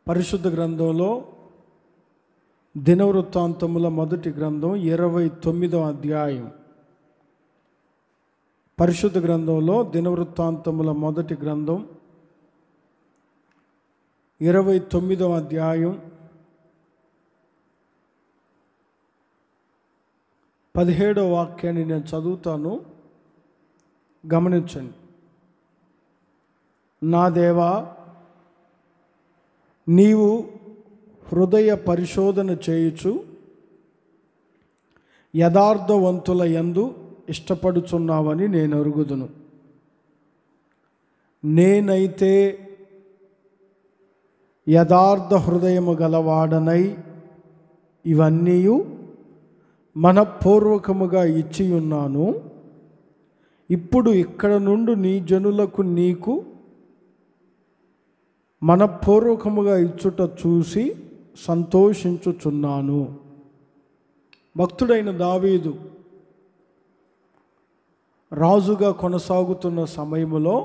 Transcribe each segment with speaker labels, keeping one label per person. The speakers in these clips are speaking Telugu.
Speaker 1: పరిశుద్ధ గ్రంథంలో దినవృత్తాంతముల మొదటి గ్రంథం 29వ అధ్యాయం. పరిశుద్ధ గ్రంథంలో దినవృత్తాంతముల మొదటి గ్రంథం 29వ అధ్యాయం 17వ వాక్యాన్ని నేను చదువుతాను, గమనించండి. నా దేవా, నీవు హృదయ పరిశోధన చేయుచు యథార్థవంతుల యందు ఇష్టపడుచున్నావని నేను ఎరుగుదును. నేనైతే యథార్థ హృదయము గలవాడనై ఇవన్నీ మనపూర్వకముగా ఇచ్చియున్నాను. ఇప్పుడు ఇక్కడ నుండి నీ జనులకు నీకు మనపూర్వకముగా ఇచ్చుట చూసి సంతోషించుచున్నాను. భక్తుడైన దావీదు రాజుగా కొనసాగుతున్న సమయంలో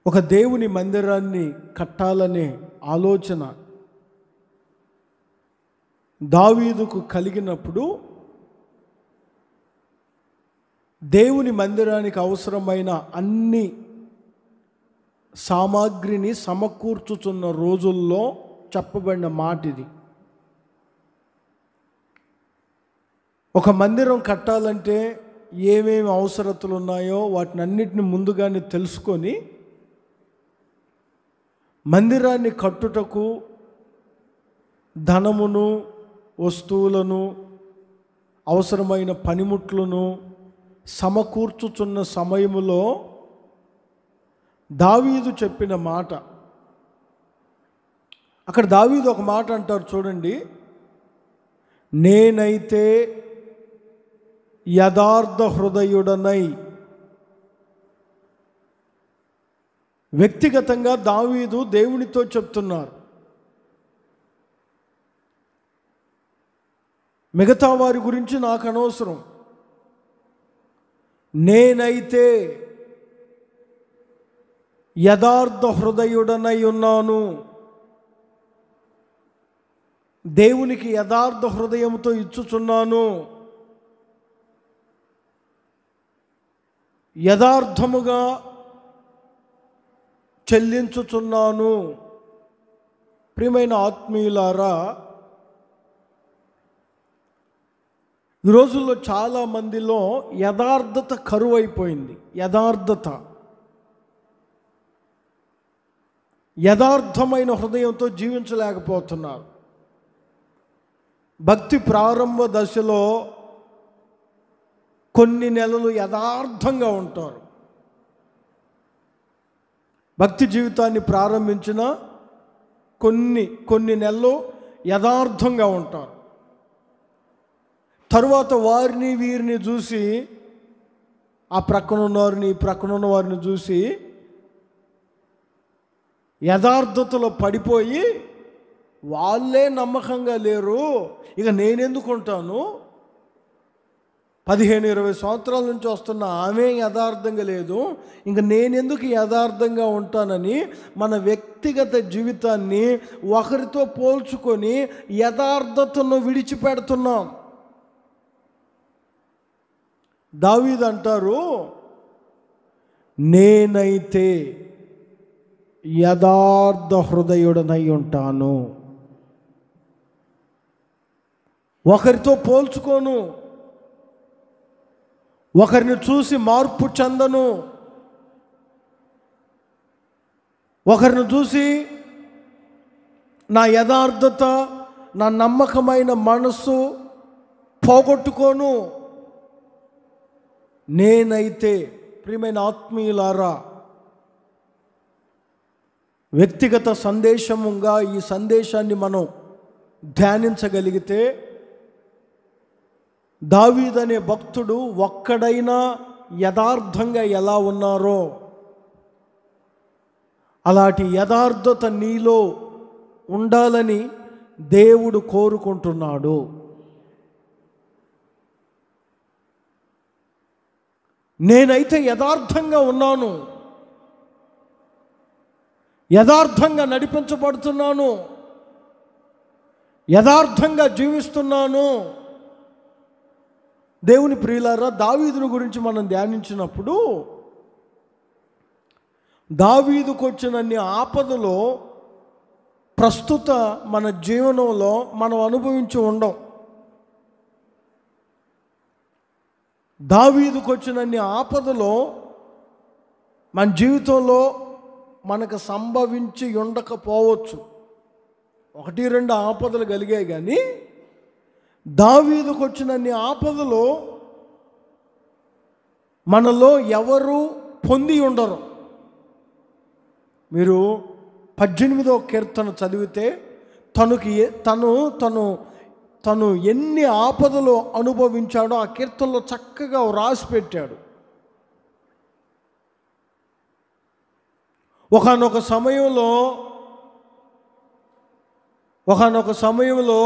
Speaker 1: ఒక దేవుని మందిరాన్ని కట్టాలనే ఆలోచన దావీదుకు కలిగినప్పుడు దేవుని మందిరానికి అవసరమైన అన్ని సామాగ్రిని సమకూర్చుచున్న రోజుల్లో చెప్పబడిన మాట ఇది. ఒక మందిరం కట్టాలంటే ఏమేమి అవసరతలు ఉన్నాయో వాటిని అన్నిటిని ముందుగానే తెలుసుకొని మందిరాన్ని కట్టుటకు ధనమును, వస్తువులను, అవసరమైన పనిముట్లను సమకూర్చుచున్న సమయములో దావీదు చెప్పిన మాట, అక్కడ దావీదు ఒక మాట అంటారు చూడండి. నేనైతే యథార్థ హృదయుడనై. వ్యక్తిగతంగా దావీదు దేవునితో చెప్తున్నారు. మిగతా వారి గురించి నాకు అనవసరం. నేనైతే యథార్థ హృదయుడనై ఉన్నాను. దేవునికి యథార్థ హృదయంతో ఇచ్చుచున్నాను. యథార్థముగా చెల్లించుచున్నాను. ప్రియమైన ఆత్మీయులారా, ఈ రోజుల్లో చాలామందిలో యథార్థత కరువైపోయింది. యథార్థమైన హృదయంతో జీవించలేకపోతున్నారు. భక్తి ప్రారంభ దశలో కొన్ని నెలలు యథార్థంగా ఉంటారు. భక్తి జీవితాన్ని ప్రారంభించిన కొన్ని నెలలు యథార్థంగా ఉంటారు. తరువాత వారిని వీరిని చూసి, ఆ ప్రక్కన ఉన్నవారిని ప్రక్కన ఉన్న వారిని చూసి యథార్థతలో పడిపోయి వాళ్ళే నమ్మకంగా లేరు, ఇక నేనెందుకు ఉంటాను, 15-20 సంవత్సరాల నుంచి వస్తున్న ఆమె యథార్థంగా లేదు, ఇంక నేనెందుకు యథార్థంగా ఉంటానని మన వ్యక్తిగత జీవితాన్ని ఒకరితో పోల్చుకొని యథార్థతను విడిచిపెడుతున్నాం. దావీదు అంటారు, నేనైతే యథార్థ హృదయుడనై ఉంటాను. ఒకరితో పోల్చుకోను, ఒకరిని చూసి మార్పు చెందను, ఒకరిని చూసి నా యథార్థత, నా నమ్మకమైన మనస్సు పోగొట్టుకోను. నేనైతే, ప్రియమైన ఆత్మీయులారా, వ్యక్తిగత సందేశముగా ఈ సందేశాన్ని మనం ధ్యానించగలిగితే, దావీదు అనే భక్తుడు ఒక్కడైనా యథార్థంగా ఎలా ఉన్నారో అలాంటి యథార్థత నీలో ఉండాలని దేవుడు కోరుకుంటున్నాడు. నేనైతే యథార్థంగా ఉన్నాను. యథార్థంగా నడిపించబడుతున్నాను, యథార్థంగా జీవిస్తున్నాను. దేవుని ప్రియులారా, దావీదుని గురించి మనం ధ్యానించినప్పుడు దావీదుకు వచ్చినన్ని ఆపదలో ప్రస్తుత మన జీవనంలో మనం అనుభవించి ఉండం. దావీదుకు వచ్చినన్ని ఆపదలో మన జీవితంలో మనకు సంభవించి ఉండకపోవచ్చు. 1-2 ఆపదలు కలిగాయి, కానీ దావీదుకు వచ్చినన్ని ఆపదలు మనలో ఎవరు పొంది ఉండరు. మీరు 18వ కీర్తన చదివితే తను ఎన్ని ఆపదలు అనుభవించాడో ఆ కీర్తనలో చక్కగా రాసి పెట్టాడు. ఒకానొక సమయంలో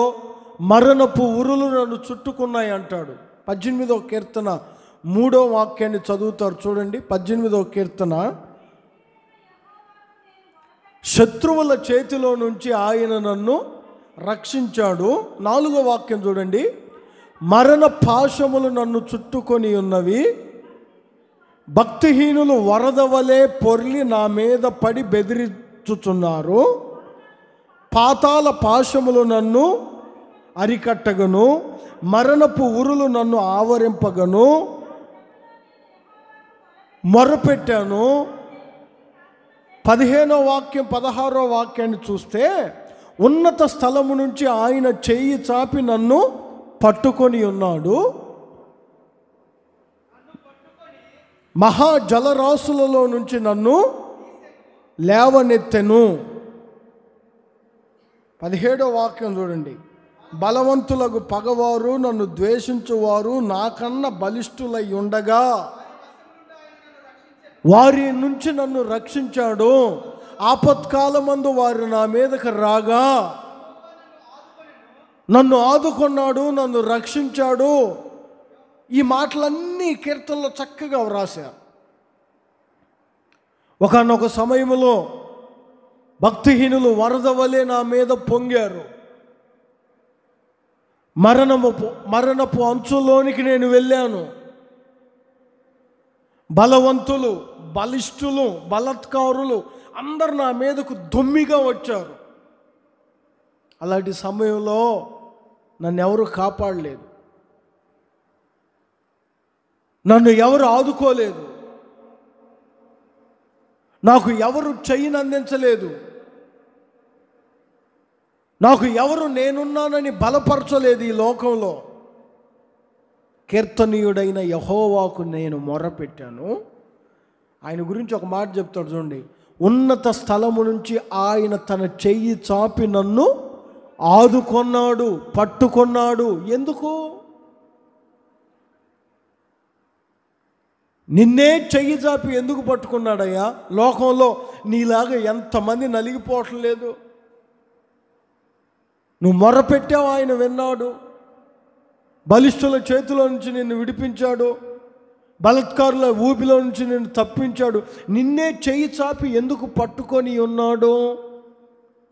Speaker 1: మరణపు ఉరులు నన్ను చుట్టుకున్నాయి అంటాడు. 18వ కీర్తన 3వ వాక్యాన్ని చదువుతారు చూడండి. 18వ కీర్తన, శత్రువుల చేతిలో నుంచి ఆయన నన్ను రక్షించాడు. 4వ వాక్యం చూడండి. మరణ పాశములు నన్ను చుట్టుకొని ఉన్నవి, భక్తిహీనులు వరద వలె పొర్లి నా మీద పడి బెదిరించుచున్నారు. పాతాళ పాశములు నన్ను అరికట్టగను, మరణపు ఉరులు నన్ను ఆవరింపగను. మొరపెట్టాను. 15వ వాక్యం 16వ వాక్యాన్ని చూస్తే, ఉన్నత స్థలము నుంచి ఆయన చెయ్యి చాపి నన్ను పట్టుకొని ఉన్నాడు, మహా జలరాశులలో నుంచి నన్ను లేవనెత్తెను. 17వ వాక్యం చూడండి. బలవంతులకు పగవారు, నన్ను ద్వేషించువారు నాకన్నా బలిష్ఠులై ఉండగా వారి నుంచి నన్ను రక్షించాడు. ఆపత్కాలమందు వారు నా మీదకి రాగా నన్ను ఆదుకున్నాడు, నన్ను రక్షించాడు. ఈ మాటలన్నీ కీర్తనలో చక్కగా వ్రాశారు. ఒకానొక సమయంలో భక్తిహీనులు వరద వలె నా మీద పొంగారు. మరణపు అంచులోనికి నేను వెళ్ళాను. బలవంతులు, బలిష్ఠులు, బలత్కారులు అందరు నా మీదకు దొమ్మిగా వచ్చారు. అలాంటి సమయంలో నన్ను ఎవరు కాపాడలేదు, నన్ను ఎవరు ఆదుకోలేదు, నాకు ఎవరు చెయ్యిని అందించలేదు, నాకు ఎవరు నేనున్నానని బలపరచలేదు. ఈ లోకంలో కీర్తనీయుడైన యెహోవాకు నేను మొర్రపెట్టాను. ఆయన గురించి ఒక మాట చెప్తాడు చూడండి. ఉన్నత స్థలము నుంచి ఆయన తన చెయ్యి చాపి నన్ను ఆదుకొన్నాడు, పట్టుకొన్నాడు. ఎందుకు? నిన్నే చెయ్యి చాపి ఎందుకు పట్టుకున్నాడయ్యా? లోకంలో నీలాగా ఎంతమంది నలిగిపోవటం లేదు. నువ్వు మొర్రపెట్టావు, ఆయన విన్నాడు. బలిష్ఠుల చేతిలో నుంచి నిన్ను విడిపించాడు, బలత్కారుల ఊపిలో నుంచి నిన్ను తప్పించాడు. నిన్నే చెయ్యి చాపి ఎందుకు పట్టుకొని ఉన్నాడు?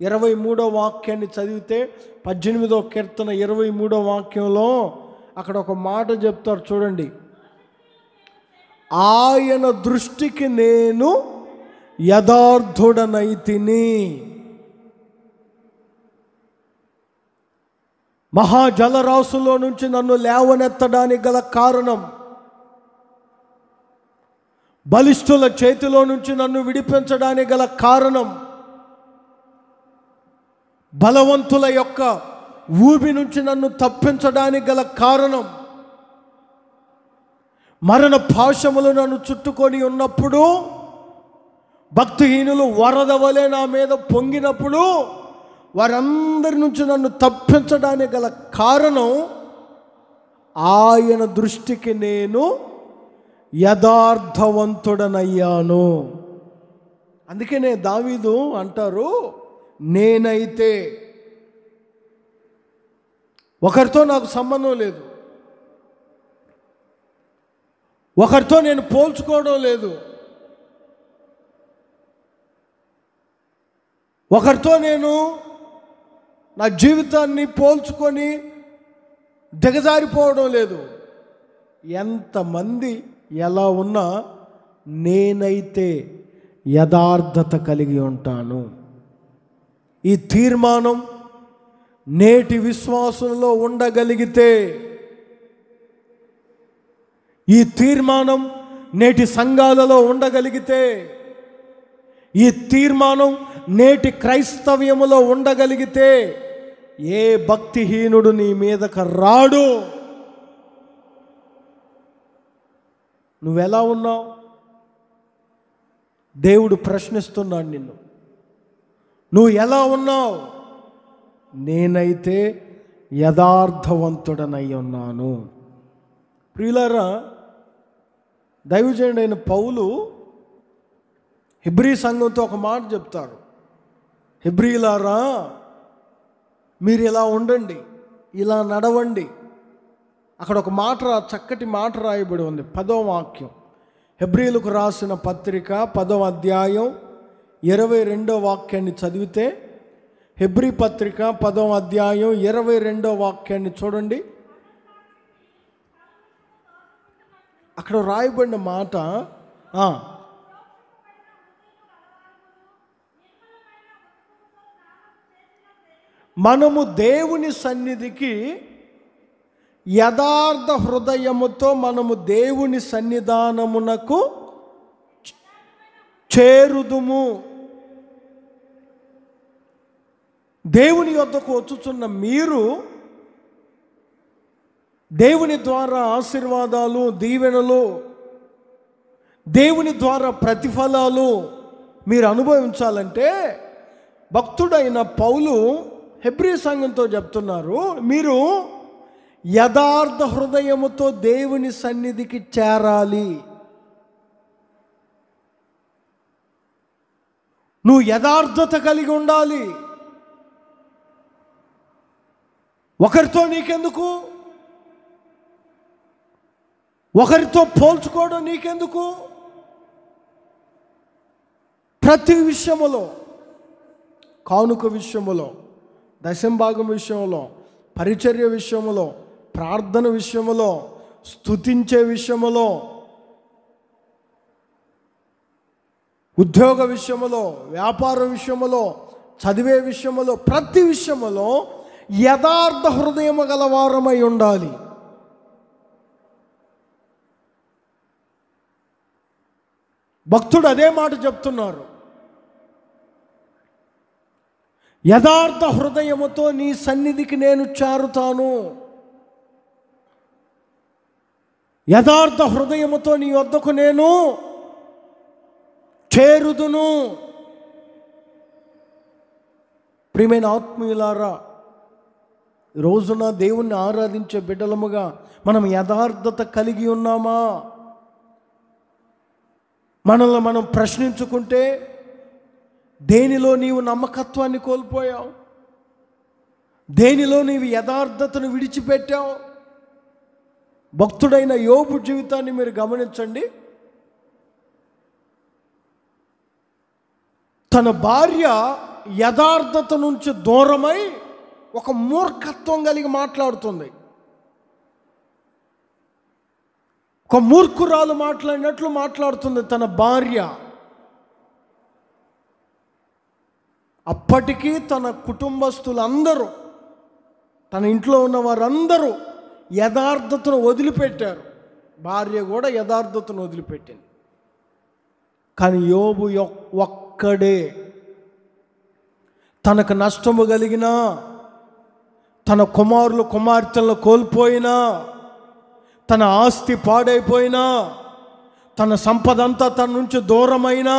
Speaker 1: 23వ వాక్యాన్ని చదివితే 18వ కీర్తన 23వ వాక్యంలో అక్కడ ఒక మాట చెప్తారు చూడండి. ఆయన దృష్టికి నేను యథార్థుడనైతిని. మహాజలరాశుల్లో నుంచి నన్ను లేవనెత్తడానికి గల కారణం, బలిష్ఠుల చేతిలో నుంచి నన్ను విడిపించడానికి గల కారణం, బలవంతుల యొక్క ఊబి నుంచి నన్ను తప్పించడానికి గల కారణం, మరణ పాశములు నన్ను చుట్టుకొని ఉన్నప్పుడు, భక్తిహీనులు వరద వలె నా మీద పొంగినప్పుడు వారందరి నుంచి నన్ను తప్పించడానికి గల కారణం, ఆయన దృష్టికి నేను యథార్థవంతుడనయ్యాను. అందుకనే దావీదు అంటారు, నేనైతే ఒకరితో నాకు సంబంధం లేదు, ఒకరితో నేను పోల్చుకోవడం లేదు, ఒకరితో నేను నా జీవితాన్ని పోల్చుకొని దిగజారిపోవడం లేదు. ఎంతమంది ఎలా ఉన్నా నేనైతే యథార్థత కలిగి ఉంటాను. ఈ తీర్మానం నేటి విశ్వాసంలో ఉండగలిగితే, ఈ తీర్మానం నేటి సంఘాలలో ఉండగలిగితే, ఈ తీర్మానం నేటి క్రైస్తవ్యములో ఉండగలిగితే ఏ భక్తిహీనుడు నీ మీదకు రాడు. నువ్వెలా ఉన్నావు? దేవుడు ప్రశ్నిస్తున్నాడు నిన్ను. నువ్వు ఎలా ఉన్నావు? నేనైతే యథార్థవంతుడనై ఉన్నాను. ప్రియులారా, దైవజనుడైన పౌలు హెబ్రీ సంఘంతో ఒక మాట చెప్తారు. హెబ్రీలారా, మీరు ఇలా ఉండండి, ఇలా నడవండి. అక్కడ ఒక మాట, చక్కటి మాట రాయబడి ఉంది. 10వ వాక్యం, హెబ్రీలకు రాసిన పత్రిక 10వ అధ్యాయం 22వ వాక్యాన్ని చదివితే, హెబ్రీ పత్రిక 10వ అధ్యాయం 22వ వాక్యాన్ని చూడండి. అక్కడ రాయబడిన మాట, మనము దేవుని సన్నిధికి యథార్థ హృదయముతో మనము దేవుని సన్నిధానమునకు చేరుదుము. దేవుని యొద్దకు వచ్చుచున్న మీరు దేవుని ద్వారా ఆశీర్వాదాలు, దీవెనలు, దేవుని ద్వారా ప్రతిఫలాలు మీరు అనుభవించాలంటే భక్తుడైన పౌలు హెబ్రీ సంఘంతో చెప్తున్నారు, మీరు యథార్థ హృదయముతో దేవుని సన్నిధికి చేరాలి. నువ్వు యథార్థత కలిగి ఉండాలి. ఒకరితో నీకెందుకు? ఒకరితో పోల్చుకోవడం నీకెందుకు? ప్రతి విషయములో, కానుక విషయములో, దశంభాగం విషయంలో, పరిచర్య విషయములో, ప్రార్థన విషయములో, స్తుతించే విషయములో, ఉద్యోగ విషయములో, వ్యాపార విషయములో, చదివే విషయములో, ప్రతి విషయములో యథార్థ హృదయము గలవారమై ఉండాలి. భక్తుడు అదే మాట చెప్తున్నారు. యథార్థ హృదయముతో నీ సన్నిధికి నేను చేరుతాను. యథార్థ హృదయముతో నీ వద్దకు నేను చేరుదును. ప్రియమైన ఆత్మీయులారా, రోజున దేవుణ్ణి ఆరాధించే బిడ్డలముగా మనం యథార్థత కలిగి ఉన్నామా? మనల్ని మనం ప్రశ్నించుకుంటే, దేనిలో నీవు నమ్మకత్వాన్ని కోల్పోయావు? దేనిలో నీవు యథార్థతను విడిచిపెట్టావు? భక్తుడైన యోబు జీవితాన్ని మీరు గమనించండి. తన భార్య యథార్థత నుంచి దూరమై ఒక మూర్ఖత్వం కలిగి మాట్లాడుతుంది. ఒక మూర్ఖురాలు మాట్లాడినట్లు మాట్లాడుతుంది తన భార్య. అప్పటికీ తన కుటుంబస్తులందరూ, తన ఇంట్లో ఉన్న వారందరూ యథార్థతను వదిలిపెట్టారు. భార్య కూడా యథార్థతను వదిలిపెట్టింది. కానీ యోబు ఒక్కడే తనకు నష్టము కలిగినా, తన కుమారులు కుమార్తెలను కోల్పోయినా, తన ఆస్తి పాడైపోయినా, తన సంపద అంతా తన నుంచి దూరమైనా,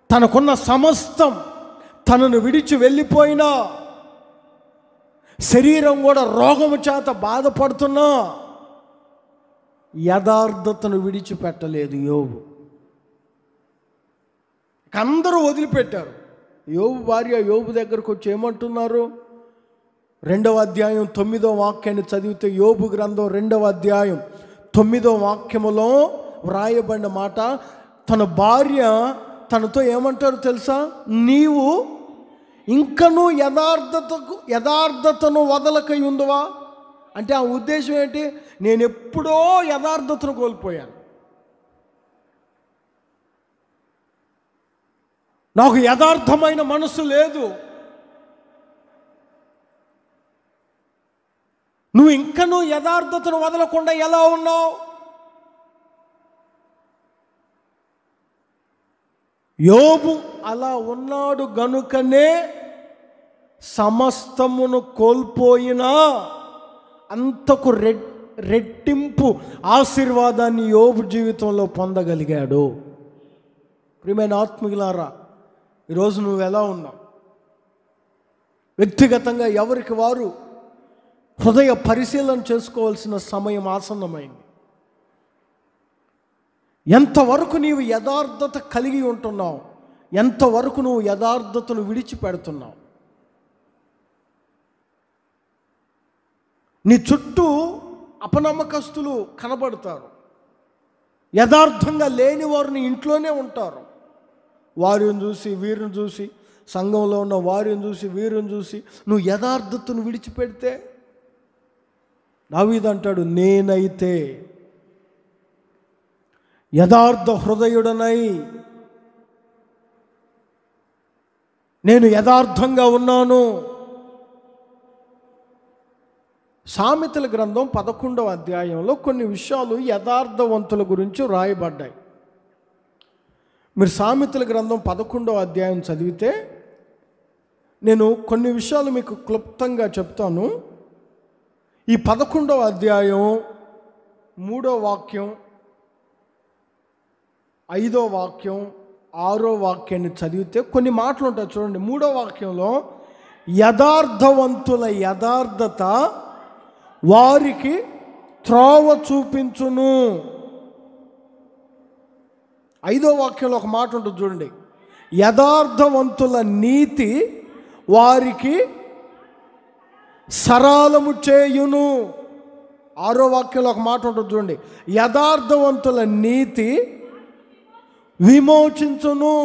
Speaker 1: తనకున్న సమస్తం తనను విడిచి వెళ్ళిపోయినా, శరీరం కూడా రోగము చేత బాధపడుతున్నా, యథార్థతను విడిచిపెట్టలేదు యోబు. అందరూ వదిలిపెట్టారు. యోబు భార్య యోబు దగ్గరకు వచ్చి ఏమంటున్నారు? 2వ అధ్యాయం 9వ వాక్యాన్ని చదివితే, యోబు గ్రంథం 2వ అధ్యాయం 9వ వాక్యములో వ్రాయబడిన మాట, తన భార్య తనతో ఏమంటారు తెలుసా? నీవు ఇంకనూ యథార్థతను వదలకయుందువా అంటే ఆ ఉద్దేశం ఏంటి? నేను ఎప్పుడో యథార్థతను కోల్పోయాను, నాకు యథార్థమైన మనసు లేదు. నువ్వు ఇంకనూ యథార్థతను వదలకుండా ఎలా ఉన్నావు? యోబు అలా ఉన్నాడు గనుకనే సమస్తమును కోల్పోయినా అంతకు రెట్టింపు ఆశీర్వాదాన్ని యోబు జీవితంలో పొందగలిగాడు. ప్రియమైన ఆత్మీయులారా, ఈరోజు నువ్వు ఎలా ఉన్నావు? వ్యక్తిగతంగా ఎవరికి వారు హృదయ పరిశీలన చేసుకోవాల్సిన సమయం ఆసన్నమైంది. ఎంతవరకు నీవు యథార్థత కలిగి ఉంటున్నావు? ఎంతవరకు నువ్వు యథార్థతను విడిచిపెడుతున్నావు? నీ చుట్టూ అపనమ్మకస్తులు కనబడతారు. యథార్థంగా లేని వారు నీ ఇంట్లోనే ఉంటారు. వారిని చూసి వీరిని చూసి, సంఘంలో ఉన్న వారిని చూసి వీరిని చూసి నువ్వు యథార్థతను విడిచిపెడితే, దావీదు అంటాడు, నేనైతే యథార్థ హృదయుడనై నేను యథార్థంగా ఉన్నాను. సామెతల గ్రంథం 11వ అధ్యాయంలో కొన్ని విషయాలు యథార్థవంతుల గురించి రాయబడ్డాయి. మీరు సామెతల గ్రంథం 11వ అధ్యాయం చదివితే నేను కొన్ని విషయాలు మీకు క్లుప్తంగా చెప్తాను. ఈ 11వ అధ్యాయం 3వ వాక్యం, 5వ వాక్యం, 6వ వాక్యాన్ని చదివితే కొన్ని మాటలు ఉంటాయి. చూడండి, 3వ వాక్యంలో యథార్థవంతుల యథార్థత వారికి త్రోవ చూపించును. 5వ వాక్యంలో ఒక మాట ఉంటుంది చూడండి, యథార్థవంతుల నీతి వారికి సరళము చేయును. 6వ వాక్యంలో ఒక మాట ఉంటుంది చూడండి, యథార్థవంతుల నీతి విమోచించును.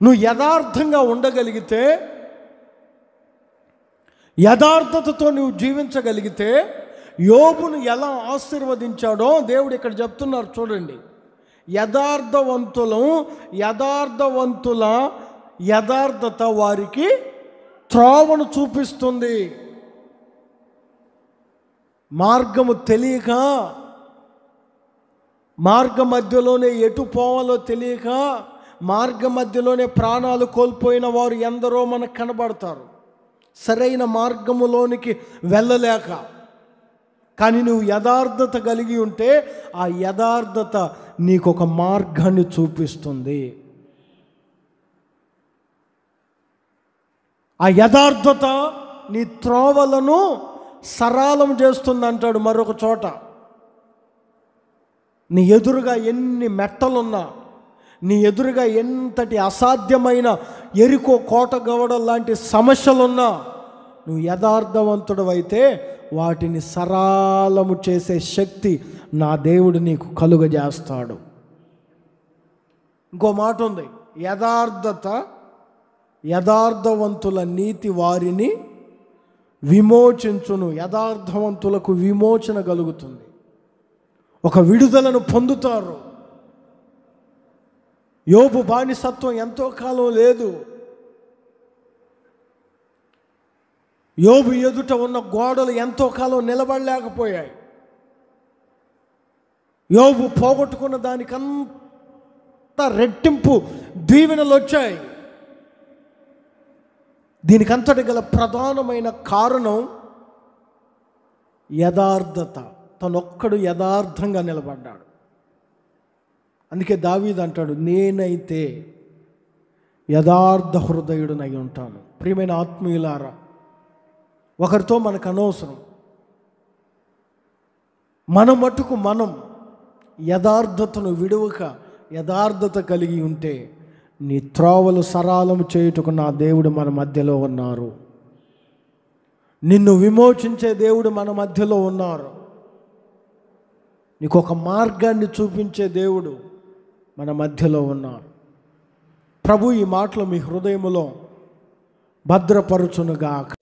Speaker 1: నువ్వు యథార్థంగా ఉండగలిగితే, యథార్థతతో నువ్వు జీవించగలిగితే, యోబును ఎలా ఆశీర్వదించాడో దేవుడు ఇక్కడ చెప్తున్నారు చూడండి. యథార్థవంతుల యథార్థత వారికి త్రోవను చూపిస్తుంది. మార్గము తెలియక, మార్గ మధ్యలోనే ఎటు పోవాలో తెలియక, మార్గ మధ్యలోనే ప్రాణాలు కోల్పోయిన వారు ఎందరో మనకు కనబడతారు, సరైన మార్గములోనికి వెళ్ళలేక. కానీ నువ్వు యథార్థత కలిగి ఉంటే ఆ యథార్థత నీకు ఒక మార్గాన్ని చూపిస్తుంది. ఆ యథార్థత నీ త్రోవలను సరళం చేస్తుంది అంటాడు మరొక చోట. నీ ఎదురుగా ఎన్ని మెట్టలున్నా, నీ ఎదురుగా ఎంతటి అసాధ్యమైన ఎరుకో కోట గవడం లాంటి సమస్యలున్నా, నువ్వు యథార్థవంతుడు అయితే వాటిని సరళము చేసే శక్తి నా దేవుడు నీకు కలుగజేస్తాడు. ఇంకో మాట ఉంది, యథార్థవంతుల నీతి వారిని విమోచించును. యథార్థవంతులకు విమోచన కలుగుతుంది, ఒక విడుదలను పొందుతారు. యోబు బానిసత్వం ఎంతో కాలం లేదు. యోబు ఎదుట ఉన్న గోడలు ఎంతో కాలం నిలబడలేకపోయాయి. యోబు పోగొట్టుకున్న దానికంతా రెట్టింపు దీవెనలు వచ్చాయి. దీనికంతటి గల ప్రధానమైన కారణం యథార్థత. తనొక్కడు యథార్థంగా నిలబడ్డాడు. అందుకే దావీదు అంటాడు, నేనైతే యథార్థ హృదయుడనై ఉంటాను. ప్రియమైన ఆత్మీయులారా, ఒకరితో మనకు అనవసరం. మన మటుకు మనం యథార్థతను విడువక యథార్థత కలిగి ఉంటే నీ త్రోవలు సరళము చేయుటకు నా దేవుడు మన మధ్యలో ఉన్నారు. నిన్ను విమోచించే దేవుడు మన మధ్యలో ఉన్నారు. నీకు ఒక మార్గాన్ని చూపించే దేవుడు మన మధ్యలో ఉన్నారు. ప్రభు ఈ మాటలు మీ హృదయములో భద్రపరచునుగాక.